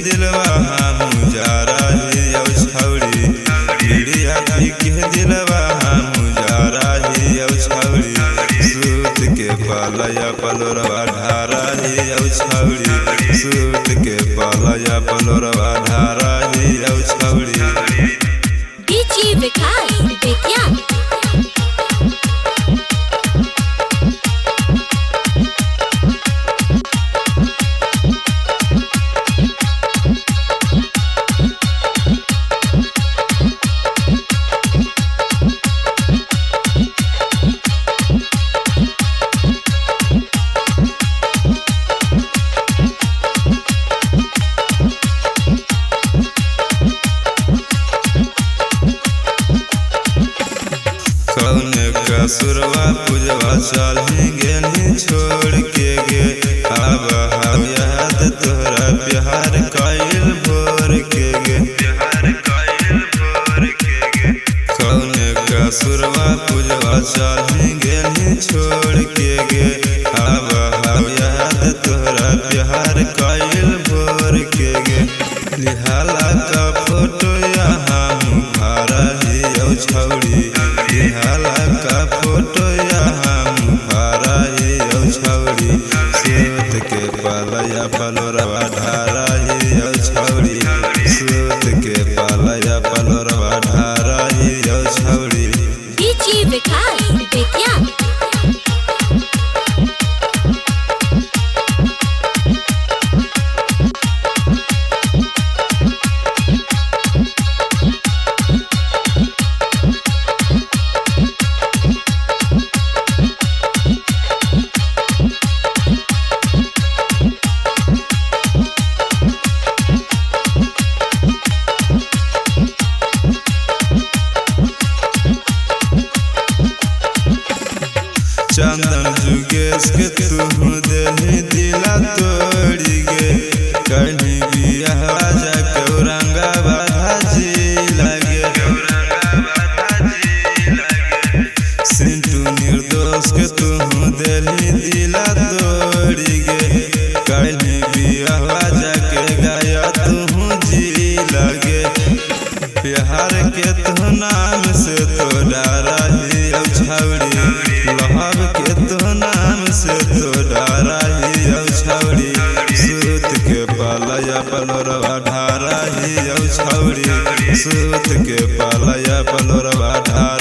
दिलवा हम जारा ही औ छौड़ी बीड़िया पी के दिलवा हम जारा ही औ छौड़ी सूत के पालया पलोरवा ढारा ही औ छौड़ी सूत के पालया पलोरवा ढारा ही औ छौड़ी डीजे विकास बेतिया कसुरवा पूजवा चली गेली छोड़ के गे अब हम याद तोहरा प्यार कइल भोर के गे कौन कसुरवा पूजवा चली गेली छोड़ के गे अब हम याद तोहरा प्यार कइल भोर के गे निहाला का फोटो यहाँ मुखारा ही औ छौड़ी निहाला का फोटो यहाँ मुखारा ही औ छौड़ी सूत के पालया पलोरवा ढारा ही औ छौड़ी सूत के पालया पलोरवा ढारा ही औ छौड़ी डीजे विकास बेतिया चंदन जुगेश के तू दिल दिला तोड़ी गे कहीं बियाह जाके औरंगाबाद जी लगे सिंटू निर्दोष के तू दिल दिला तोड़ी गे कहीं बियाह जाके गाया तू जी लगे प्यार के तो नाम से तो डरा ही औ छौड़ी लहब के तो नाम से तो डरा ही औ छौड़ी सूत के पालया पलोरवा ढारा ही औ छौड़ी सूत के पालया पलोरवा ढारा